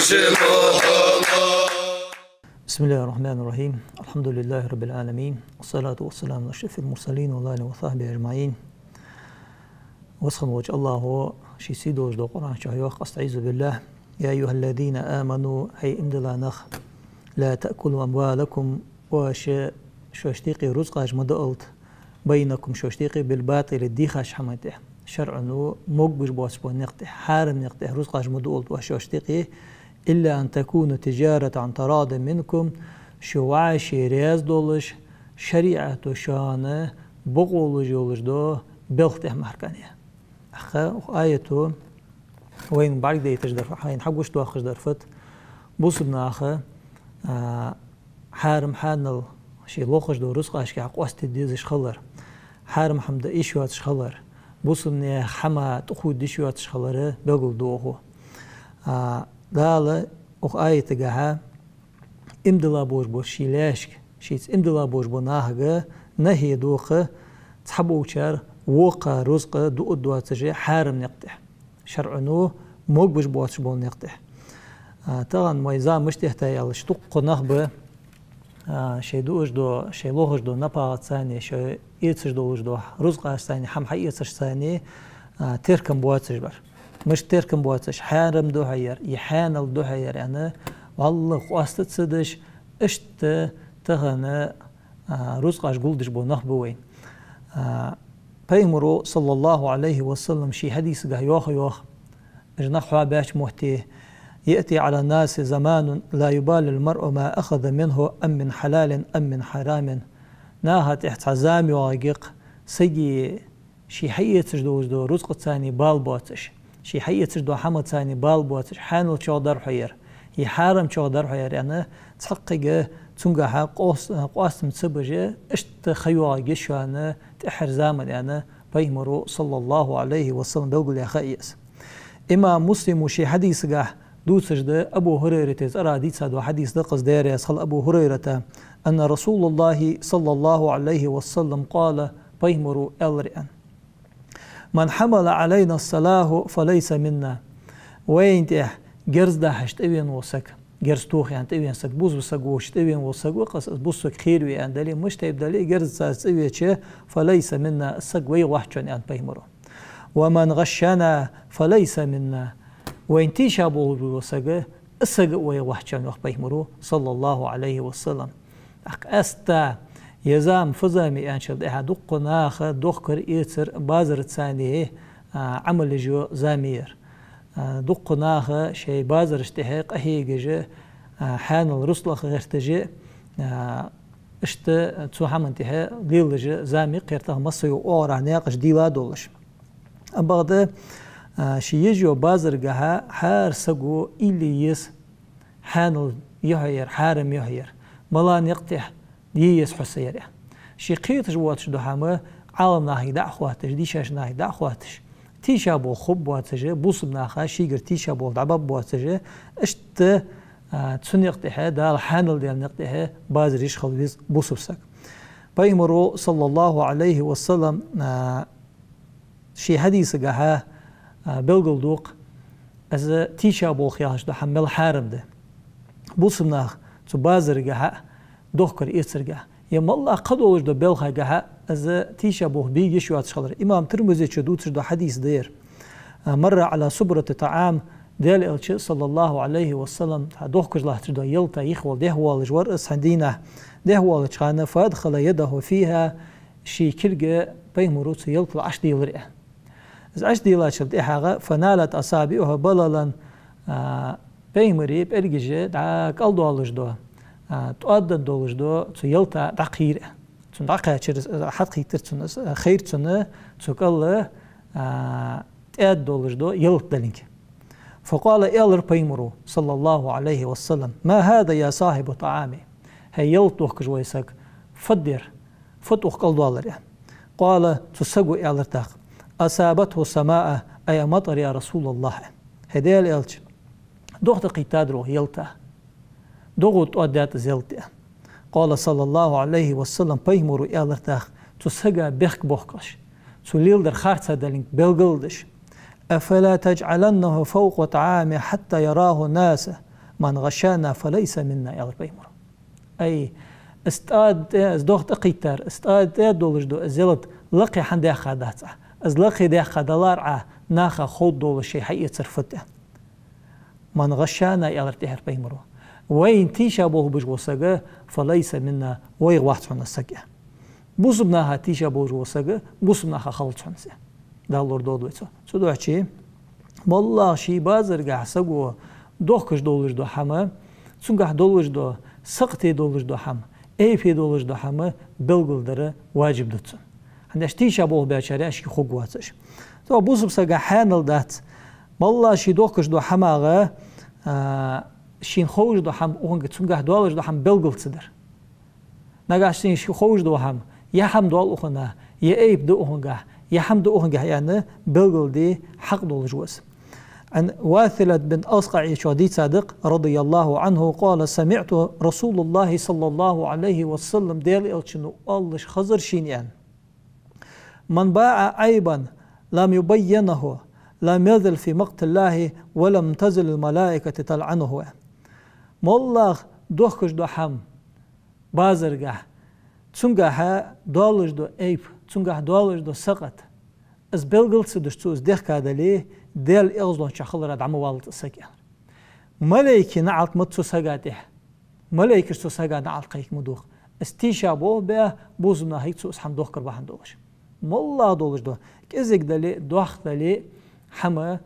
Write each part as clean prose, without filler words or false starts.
بسم الله الرحمن الرحيم. الحمد لله رب العالمين، والصلاة والسلام على أشرف المرسلين وعلى آله وصحبه أجمعين. وسخن وجه الله هو شي سيدو وجه القرآن شهيوخ. أستعيذ بالله. يا أيها الذين آمنوا هي إمدلا نخ لا تأكلوا أموالكم شوشتيقي رزقاش مدقلت بينكم شوشتيقي بالباطل الديخاش حمته شرعنو مقبش بواسبو نقطه حارم نقطه رزقاش مدقلت وشوشتيقي إلا أن تكون تجارة عن تراض منكم شوعي شيريز دولش شريعة شانه بقول جولش دو بلخته محركانية أخا آيته وين بعد دي تجدر حين حقوش دو أخش درفت بوصبنا أخا حارم حانل شي لوخش دو رزقاش كي عقوست ديزش خلر حارم حمد إيشواتش خلر بوصبني حما تخود ديشواتش خلره بقول دوه داله أخ آية جها إمدلا بوش بوش شيلاشك شيت إمدلا بوش بناهجة نهي دوخة تحبوشر وقا رزق دو دواتجي حارم نقطع شرعنو مقبش بواتش بول نقطع طبعا مايزا مش تحتاج على شتوق نخبة شي دوش دو شي لوهش دو نباغت ثاني شي إيتش دوش دو رزق ثاني حم حقيتش ثاني تركم بواتش بر مش تركم بواتش حارم دو هير يحانل دو هير يعني والله قواست تصدش اشت تغنى رزقاش قولدش بو نخبوين بيمرو صلى الله عليه وسلم شي حديث قه يوخ اجنحوا باش مهتيه يأتي على الناس زمان لا يبال المرء ما أخذ منه أم من حلال أم من حرام ناهت احتزامي واقق سيجي شي حيتش دو رزق ثاني بال بواتش شي حيتش دو حمد ثاني بال بواتش حانل شودر حير يحارم شودر حير يعني تحقق تنقح قواسم تسبجه اشت خيوة شوانا تأحر زامن يعني بيمرو صلى الله عليه وسلم بيقول يا خيس إما مسلم وشي حديث قح دو سجدة أبو هريرة تزرع دي تساد وحديث دقص داري يسخل أبو هريرة أن رسول الله صلى الله عليه وسلم قال بيمرو ألرئن من حمل علينا الصلاة فليس منا وين تح جرز ده هشتوين وسك جرز توخ يعني تبين سك بوز وسك وش تبين وسك وقص بوسك خير ويان دليل مش تيب دليل جرز ساسوي شيء فليس منا السك وي وحشون يعني بيمرو ومن غشنا فليس منا وين تيشابو وسك السك وي وحشون بيمرو صلى الله عليه وسلم أستا يزام فزامي أنشد إحد دقناخ دقر إيتر بازر ثاني عمل جو زامير دقناخ شيء بازر اشتهاق أهيجة حان الرسل غيرتجي اشت تسوحم انتهاء ليلج زامي قيرته مصي وأورا ناقش ديلا دولش أبغض شي يجو بازر جها حار سجو إليس حان يهير حارم يهير ملان يقطع ديس حسيره شي قيتش بواتش دوحامه عالم ناهي دعواتش ديشاش ناهي دعواتش تيشا بول خب بواتش بوص بناخا شيغر تيشا بول دعباب بواتش اشت تسن يقطعها دال حانل ديال نقطعها بازريش خلويز بوص بسك بيمرو صلى الله عليه وسلم شي حديث قاها بلغل دوق از تيشا بول خياش دوحمل حارم ده بوص بناخ تو بازر قاها دوخكر إيسرجع يوم الله قدوش دو بلخا جها از تيشا بوه بيجي شو هتشخلر إمام ترمزي شدوتش دو حديث دير مر على صبرة طعام ديال الشيء صلى الله عليه وسلم دوخكر الله تردو يلتا يخول دهوال جوار اسحندينه دهوال جخانه فادخل يده فيها شي كرجة بيمروت يلتا 10 ديلار از 10 ديلار شرد إحاغا فنالت أصابعها بللا بيمري بأرججة دا قلدوالج دو تؤدى دولش دو تيلتا دقير تندقى حد خير تنس خير تنه تقول تأد دولش دو يلت دلينك فقال إلر بيمرو صلى الله عليه وسلم ما هذا يا صاحب طعامي هي يلتوك جويسك فدر فتوك قل دولار قال تسقو إلر تاق أصابته سماء أي مطر يا رسول الله هدي الألج دوخت قيتادرو يلتا دوغت أدات زلتة قال صلى الله عليه وسلم بيمرو إلر تاق تسقى بيخك بوخكش تليل در خارطة دلينك بلغلدش أفلا تجعلنه فوق طعامه حتى يراه الناس من غشانا فليس منا يغر بيمر أي استاد ازدوخت أقيتر استاد دولش دو ازيلت لقي حندي خادات از لقي دي خادلار ناخا خود دول شي حي تصرفته من غشانا يغر تهر بيمر وين تيشا بوه بجوسجة فليس منا ويغ واحد عن السجة بوسبناها تيشا بوه بجوسجة بوسبناها خلط عنسه ده اللور دودويتو سودو عشي والله شي بازر قاع سجوا دوخش دولش دو حما سون قاع دولش دو سقتي دولش دو حما اي في دولش دو حما بلغل دره واجب دوتسون عندش تيشا بوه باشاري اشي خوغواتش تو بوسب سجا حانل دات والله شي دوخش دو حما شين خوش دو حم اونگ سون قاع دولش دو حم بلغل صدر نگاشتين شي خوش دو حم يا حم دول اخنا يا ايب دو اونگا يا حم دو اونگا يعني بلغل دي حق دولش وس عن واثلة بن أصقع شهدي صادق رضي الله عنه قال سمعت رسول الله صلى الله عليه وسلم ديال إلشنو ألش خزر شينيان من باع عيبا لم يبينه لم يذل في مقت الله ولم تزل الملائكة تلعنه والله دوخش دو حم بازرقه تسنقها دولش دو عيب تسنقها دولش دو سقط از بلغل سدش تو از ديخ كادلي ديل إغزلون شخل راد عمو والد السجان ملايكي نعلت متسو سجاته ملايكي سو سجا نعلت قيك مدوخ استيشا بو بيه بوزمنا هيك سو اسحم دوخ كرباحن دولش مالله دولش دو كيزيك دالي دوخ دالي حما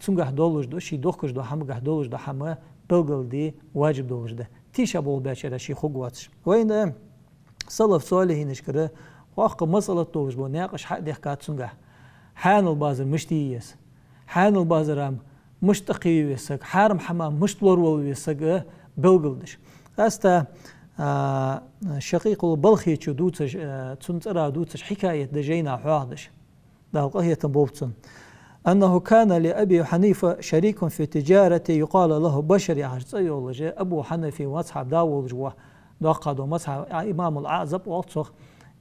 تسنقه دولش دو شي دوخش دو حما قه دولش دو حما بلغل دي واجب دولش ده تيشا بو بيه شده شي خوغواتش وين صلف صالحي نشكره واقع مسألة دولش بو ناقش حق ديخ كات تسنقه حان البازر مشتييس حان البازرام مشتقي ويسك حارم حمام مشتلور ويسك بلغلدش استا شقيق البلخي تشو دوتش تنترا دوتش حكاية دجينا حواهدش ده القهية تنبوبتن أنه كان لأبي حنيفة شريك في تجارة يقال له بشري عجزي أبو حنفي مصحب داول جوا دقادو مصحب إمام الأعزب والصخ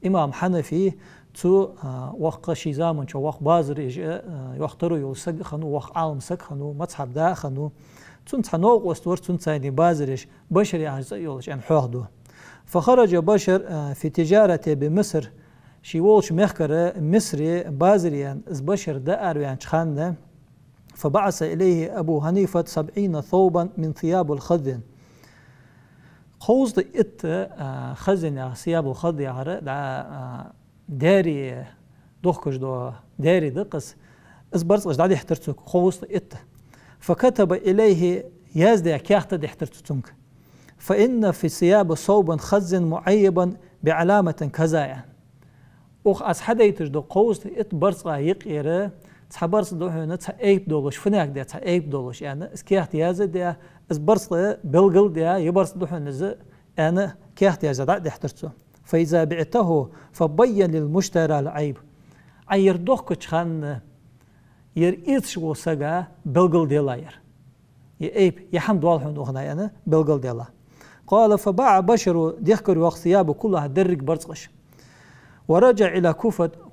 إمام حنفي تو وق شيزامن شو وق بازر يختاروا يوسق خنو وق عالم سق خنو مصحب دا خنو تون تنوق واستور تون تاني بازرش بشري عجز يولش أن حوضه فخرج بشر في تجارته بمصر شي وولش مخكر مصري بازريان از بشر دا أرويان شخانه فبعث إليه أبو حنيفة 70 ثوبا من ثياب الخزن خوز إت خزن ثياب الخزن داري دوخكش دو داري دقس از برزقش دادي احترتك خوز إت فكتب إليه يازدي كاخت دي احترتك فإن في ثياب صوبا خزن معيبا بعلامة كذا يعني وخ از حديتش دو خوز إت برزقا يقيره تحبرس دو هنا تايب دولش فناك ده تايب دولش يعني اس كيحت يازه ده اس برس بلغل ده يبرس دو هنا انا كيحت يازه ده احترته فاذا بعته فبين للمشترى العيب عير دوخ كخان ير ايتش وسغا بلغل ديلاير يايب يحمد والحن اغنا انا بلغل ديلا قال فباع بشر يذكر وقت ثيابه كلها درج برصقش ورجع الى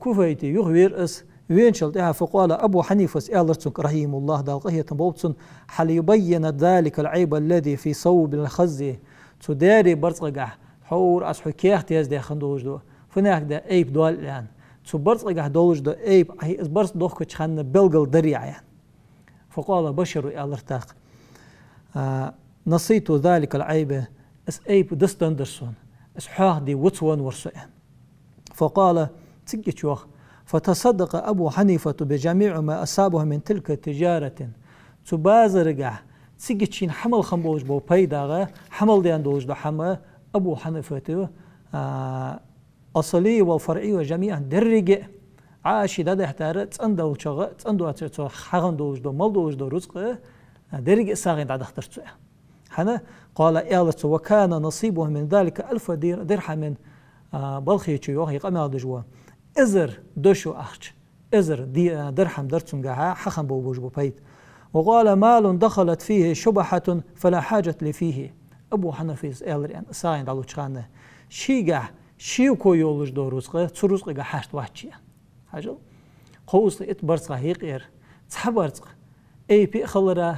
كوفيتي يغوير اس وين شلتها فقال أبو حنيفة سألتك رحيم الله دالقهية تنبوتسن حل يبين ذلك العيب الذي في صوب الخزي تداري برصقع حور أصحو كيخت يزدي خندوش دو فناك دا عيب دول الآن برصقع دولش دو عيب برص دوخ كتخن بلغل دريع يعني فقال بشر ألرتاق نصيت ذلك العيب اس عيب دستندرسون اس حاق دي وطوان ورسوين فقال تجي شوخ فتصدق أبو حنيفة بجميع ما أصابه من تلك التجارة تبازرقع تسيقتشين حمل خنبوش بو بيداغا حمل ديان دوش دو حما أبو حنيفة أصلي والفرعي وجميعا درقع عاشي دا احتار تندو شغا تندو اتشو حغن دوش دو مال دوش دو رزق درقع ساغين دا اخترتو حنا قال إيالت وكان نصيبه من ذلك 1000 درهم بلخيتشو يوخي قمال دجوا إزر دوشو أخش إزر دي درهم درتسنجها حخن بوجو بيت وقال مال دخلت فيه شبحة فلا حاجة لي فيه أبو حنفيس إلريان ساين دالو تشانه شيجا شيوكو يولج دو رزقه ترزقه حشت واحد حاجة قوس إتبرزقه هيقير تحبرزق أي بي خلرا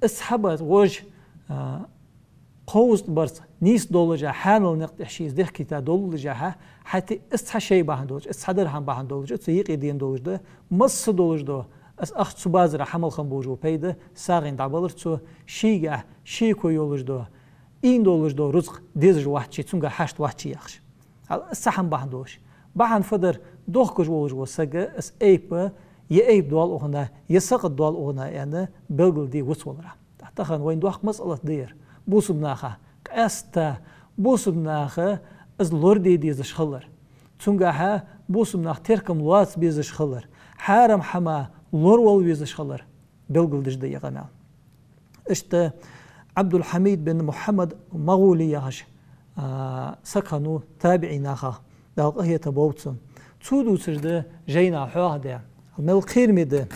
اسحبت وج قوز برص نيس دولجا حانل نقتحشيز ده كتا دولجا حتى استح شيء باهن دولج استحضر هم باهن دولج تسيق يدين دولج ده مص دولج ده اس اخت سبازر حمل خنبوجو بيده ساغين دعبلر تو شيغا شيكو يولج ده این دولج ده رزق ديز واحد شي تونغا حشت واحد شي يخش السحن باهن دولج باهن فدر دوخ كوج ولج وسغ اس ايب يأيب دوال اوغنا يسق دوال اوغنا يعني بلغل دي وسولرا تخن وين دوخ مسألة دير بوسبناخه استا بوسبناخه از لوردي ديز شخلر تونغا بوسبناخ تركم لوات بيز شخلر حارم حما لورول بيز شخلر بلغل دج دي يغنا اشت عبد الحميد بن محمد مغولي ياش سكنو تابعيناخه دالقه تبوتسن تودو سجده جينا حوهده المل خير ميده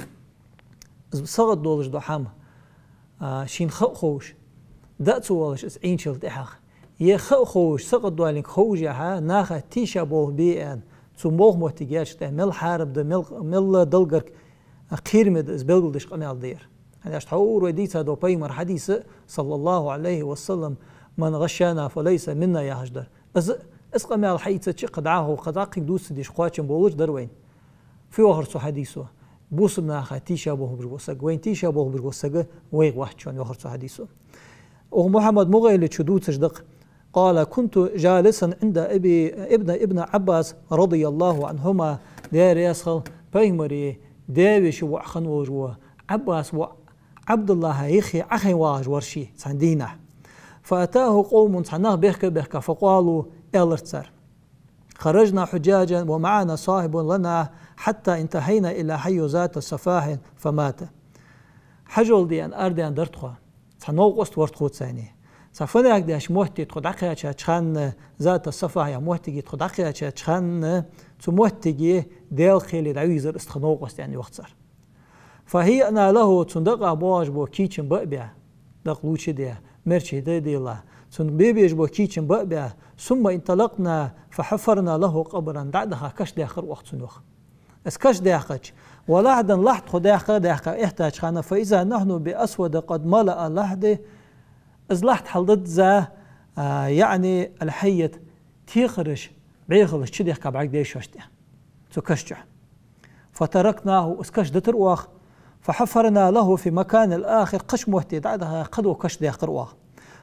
صغد دولج دو حام شين خوش داتو والش اس عينشل تحخ خوش سقط دوالين خوجها ناخه تيشا بوه بيان تو موغ موتيجاش ده مل حارب ده مل دلغر قيرمد از بلغلدش قمال دير هذا اشتحور وديتا دو بيمر حديث صلى الله عليه وسلم من غشانا فليس منا يا هجدر از قمال حيث قد عاهو قد عقب دوس ديش قواتشن بولج دروين في وهرسو حديثه بوس ناخه تيشا بوه برغوسق وين تيشا بوه برغوسق ويغ وحشون وهرسو حديثه ومحمد مغيل تشدود صدق قال كنت جالسا عند ابن عباس رضي الله عنهما دير يسخل بيمري ديوش وعخن وجوه عباس وعبد الله يخي أخي واج ورشي سندينه فأتاه قوم صناه بيحك فقالوا إلرتسر خرجنا حجاجا ومعنا صاحب لنا حتى انتهينا إلى حي ذات السفاح فمات حجول ديان أرديان درتخوا صنوق وست ورتخوت ثاني سفناك داش موهتي تخدعقيا تشخان ذات السفاح يا موهتي تخدعقيا تشخان تموهتي ديل خيلي دعويزر استخنوق وست يعني وقتصر فهي أنا له تصندق بواج بو كيتشن بقبيع دقلوش دي مرشي دي الله بيبيج بو كيتشن بقبيع ثم انطلقنا فحفرنا له قبرا بعدها كش داخل وقت سنوخ اسكش داخل ولحدا لحد خداخل احتاج خانا فإذا نحن بأسود قد ملأ لحده از لحد حلدت ذا يعني الحية تيخرش بيخلش شديخ كبعك ديش وشته تكشجع فتركناه اسكش دترواخ فحفرنا له في مكان الآخر قش مهتد بعدها قدو كش داخل واخ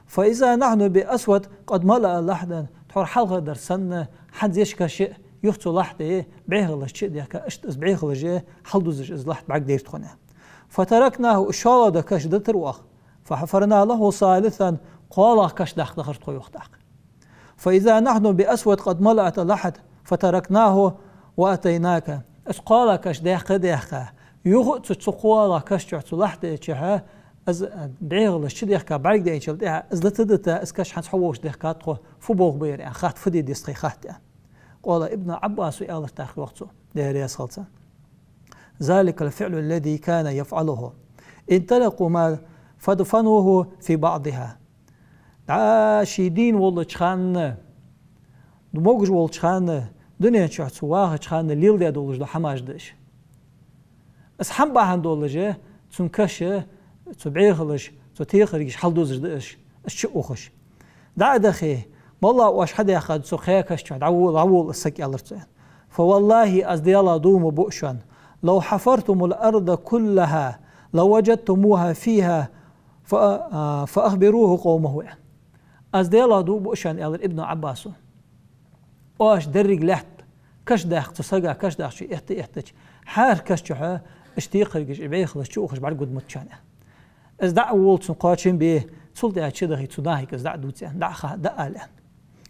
فإذا نحن بأسود قد ملأ لحدا تحور حلقة درسن حد يشكى شيء يختو لحظة بعيغلش شيء ديكا اشت از بعيغلش حلدوزش از لحظة بعد دير تخونه فتركناه اشارة دا كش دتر واخ فحفرنا له ثالثا قال كش داخل تخويخ داخل فإذا نحن بأسود قد ملأت لحد فتركناه وأتيناك اس قال كش داخل يغت تقوى كش تعتو لحظة تشها از بعيغلش شيء ديكا بعد دير تشلدها از لتدتا اس كش حنحوش ديكا تخو فبوغ بير يعني خات فدي ديستخي خات قال ابن عباس وآل تاخر وقته دير خلصة ذلك الفعل الذي كان يفعله انطلقوا ما فدفنوه في بعضها عاشدين والله تشخان دموغج والله تشخان دنيا تشعت سواها تشخان الليل دي دولج دو حماج دش اسحن باهن دولج تنكش تبعيخلش تتيخرج حل دوزج دش الشقوخش دخي والله واش حدا ياخذ سخيكش عول السك يالرتين فوالله أزديالا دوم بؤشا لو حفرتم الأرض كلها لوجدتموها فيها فأخبروه قومه أزديالا دوم بؤشا يالر ابن عباس واش درج لحت كش داخ تسقى كش داخ شي احتج حار كش جحا اشتيقرج بيخلص شو خش بعد قد متشانه از دعول تنقاشين به سلطة أشده تناهي كز دع دوتين دعها دعالان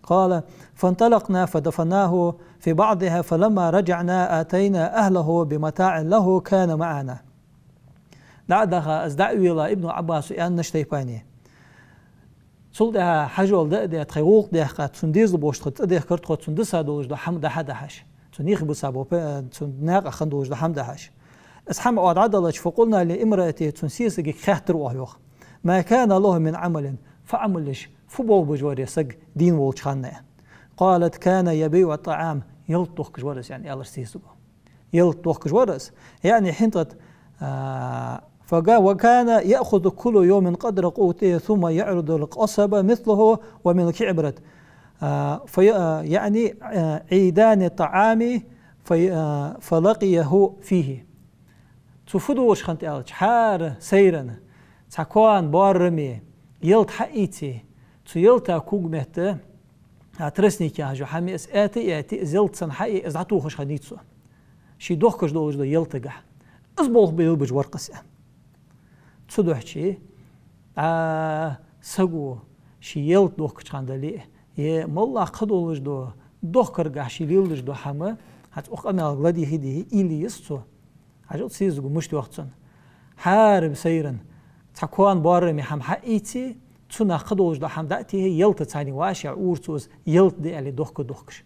قال فانطلقنا فدفناه في بعضها فلما رجعنا آتينا أهله بمتاع له كان معنا بعدها أزدعوا إلى ابن عباس أن نشتيباني سلطة حجول ده تخيوق ده قد سنديز بوشت ده كرت قد سندسها دوج ده حمد حدا حش سنيخ بسابو سناق أخن دوج ده حمد حش أسحم أود عدلش فقلنا لامرأته تنسيسك خاطر وهيوخ ما كان له من عمل فعملش فبول بجوار يسق دين والشخانة قالت كان يبيع الطعام يلطخ كجورس يعني الله سيسبه يلطخ كجورس يعني حنطت وكان يأخذ كل يوم قدر قوته ثم يعرض القصب مثله ومن كعبرة يعني عيدان الطعام فلقيه فيه تفدوش خنت ألش حار سيرن تكوان بارمي يلت حقيتي يلتا كوجمته هترسني كهجو حميس آتي زلت سن حقي إزعتوخش خديتسو شي دوخكش دولش دو يلتقع أزبوخ بيلبج ورقسه تصدوح شي سقو شي يلت دوخكش خاندلي يه مالله قدولش دو دوخكرقع شي ليلش دو حما هات أقامي الغلادي هدي إلي يستو حاجات سيزقو مشتي وقتن حارب سيرن تكوان بارمي حم حقيتي تسونا قدولش دو حم دأتي هي يلت تاني واشع أورتوز يلت دي اللي دوخكش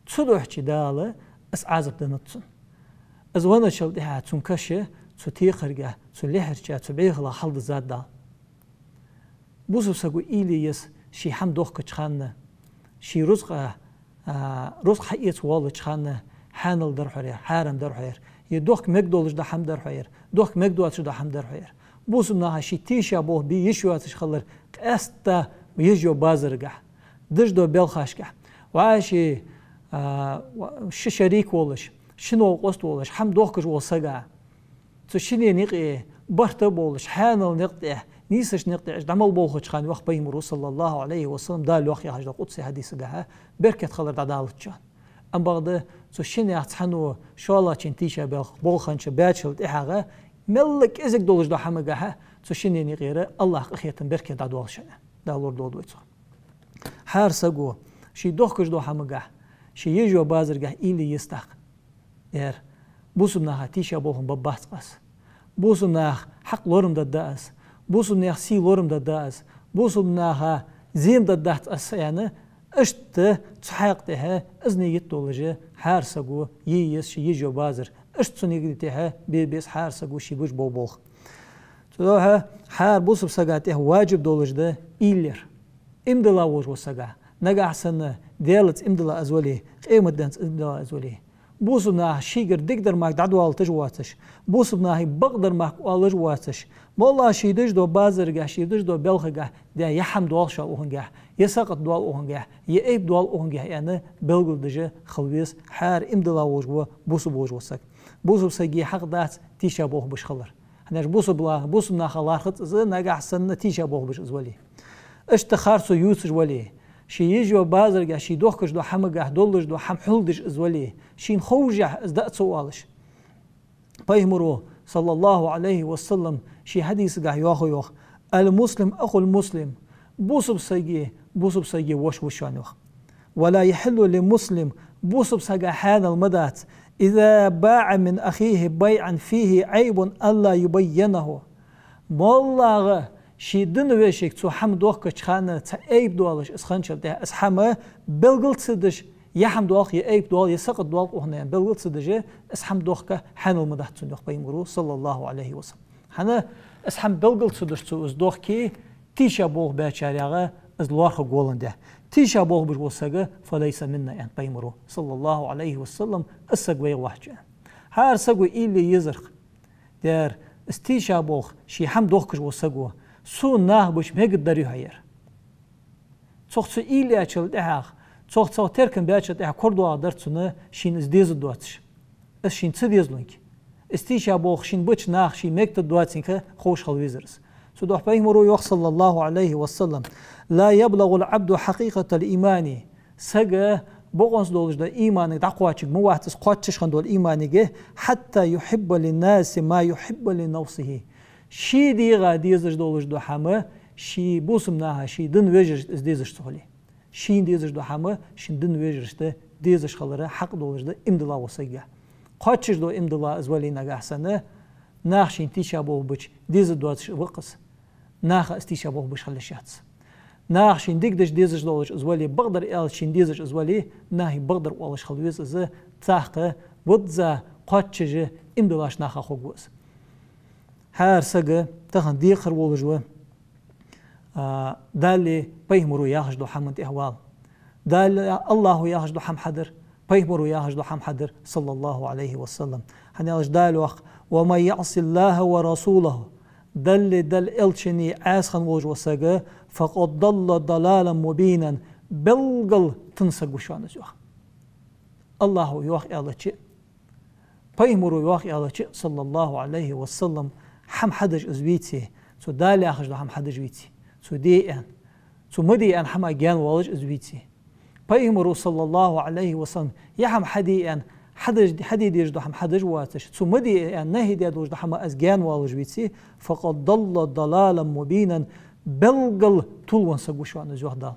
تصدوح شي دالة اس عازب دنتسن از وانا شل دها تنكشه تيخرجه تلحرجه تبيغلا حلد زاد دا بوسو سقو إليس شي حم دوخكش خانه شي رزق حقيت والش خانه حانل درحير حارم درحير يدوخ مقدولش دا حم درحير دوخ مقدواتش دا حم درحير بوسو منها شي تيشا بوه بي يشواتش خلر استا ويجيو بازرقه دجدو بيلخاشكه وعاشي شريك ولش شنو قصد ولش حم دوخكش ولسقا تشني نقي برت بولش حانل نقطع نيسش نقطع دمل بولخش خان وقت بيمرو صلى الله عليه وسلم دال وقت يحج القدس حديث قها بركه خلر دالتشان ام بعد تشني احتحنو شالا تشنتيشا بولخنش باتشل احاغه ملك ازك دولش دو حمقها تشني نقيره الله اخيتن بركه دالشنه دالور دولويتو حار سقو شي دوخكش دو حمقه شي يجو بازرقه إلي يستق دير بوسمناها تيشا بوهم بباسقس بوسمناها حق لورم دداس بوسمناها سي لورم دداس بوسمناها زيم ددات اس يعني اشت تحققتها ازني يتولجه حارسقو ييس شي يجو بازر اشت سنيقتها بيبيس حارسقو شي بوش بوبوخ تدوها حار بوسب سقاته واجب دولجده إيلر امدلا وجو سقا نجا سنة ديالت امدلا أزولي قيمة دانس امدلا أزولي بوسبنا شيقر دقدر ماك دعوال تجواتش بوسبنا هي بقدر ماك والج واتش والله شي دجدو بازرقه شي دجدو بلخقه ده يحم دوال شا اوهنقه يسقط دوال اوهنقه يأيب دوال اوهنقه يعني بلغل دجه خلويس حار امدلا وجو بوسب وجوسك بوسب سيجي حق دات تيشا بوه بش خلر هناش بوسبنا خلارخت زي نجا سنة تيشا بوه بش أزولي اشتخارسو يوسج ولي شي يجوا بازرقه شي دوخكش دو حمقه دولش دو حم حلدش ازولي شي نخوجه ازدأت سوالش بيهمرو صلى الله عليه وسلم شي حديث قاه يوخ المسلم أخو المسلم بوسب سيجي وشوانوخ ولا يحل لمسلم بوسب سيجي حان المدات إذا باع من أخيه بيعا فيه عيب ألا يبينه والله شي دن ويشيك تو حم دوخكش خانه تا ايب دوالش اسخنشل ده اس حما بلغلت سدش يحم دوخ يايب دوال يسقط دوال وهنا بلغلت سدجه اس حم دوخك حنل مدحتن دوخ بيمرو صلى الله عليه وسلم حنا اس حم بلغلت سدش تو اس دوخكي تيشا بوغ باشاريغه از لوخ غولنده تيشا بوغ بش وسغه فليس منا يعني بيمرو صلى الله عليه وسلم اسغوي وحجه هار سغو إلي يزرق دير استيشا بوغ شي حم دوخكش وسغو سو ناه بوش مقدر يهير صوخ إيلي أشل دهاخ صوخ تركن بأشل دهاخ كردوا درتسونه شين إزديز دواتش اس شين تديز لونك استيشا بوخ شين بوش ناخ شين مقدر دواتسينك خوش خلويزرس سو دوح بيهمرو يوخ صلى الله عليه وسلم لا يبلغ العبد حقيقة الإيمان سجى بغنس دولج دا إيمان دعواتش مواتس قاتش خندول إيمانه حتى يحب للناس ما يحب لنفسه شي ديغا ديزش دولش دو حما شي بوسمناها شي دن ويجرش ديزش تولي شي ديزش دو حما شي دن ويجرش ديزش خلره حق دولش دا امدلا وسيجا قاتش دو امدلا ازولي نغاحسنه ناخ شي تيشا بو بچ ديز دواتش وقس ناخ استيشا بو بش خلشاتس ناخ شي ديكدش ديزش دولش ازولي بقدر ال شي ديزش ازولي ناهي بقدر والش خلويز از تاخه ودزا قاتش امدلاش ناخ خوغوس هار سجى تخن ديخر ولجوا دالي بيهمرو ياخجدو حمد إهوال دال الله ياخجدو حم حدر بيهمرو ياخجدو حم حدر صلى الله عليه وسلم هنيالش دال ومن يعص الله ورسوله دل إلشني عاسخن وج وساقه فقد ضل ضلالا مبينا بلغل تنسق وشوان زوخ الله يوخ يالتشي بيمرو يوخ يالتشي صلى الله عليه وسلم حم حدج أزبيتي سو دالي أخش حم حدج بيتي سو دي أن سو مدي أن حما جان والج أزبيتي بيمرو صلى الله عليه وسلم يحم حدي أن حدي ديج دو حم حدج واتش سو مدي أن نهي دي دوج دو حما أزجان والج بيتي فقد ضل ضلالا مبينا بلغل طول سقوش وان زوح دال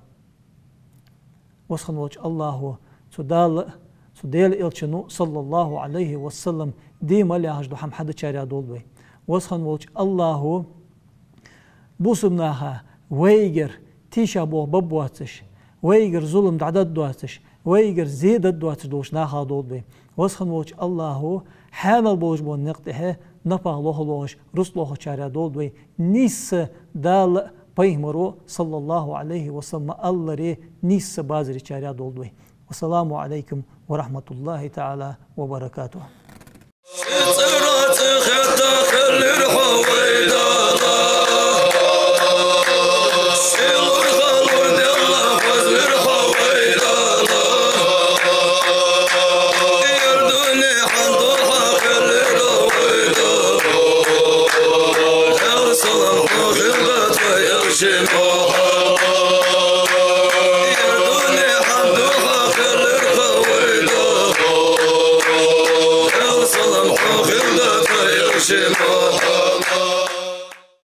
وسخن وجه الله سو دال سو ديل إلشنو صلى الله عليه وسلم دي مالي هجدو حم حد شارع دول بي وسخن وجه الله بوسمناها ويجر تيشا بو ببواتش ويجر ظلم دعدد دواتش ويجر زيدد دواتش دوش ناها دول بي وسخن وجه الله حامل بوش بون نقطه نفع لوش رسلوه شارع دول بي نيس دال بيهمرو صلى الله عليه وسلم الله ري نيس بازري شارع دول بي والسلام عليكم ورحمة الله تعالى وبركاته. Shema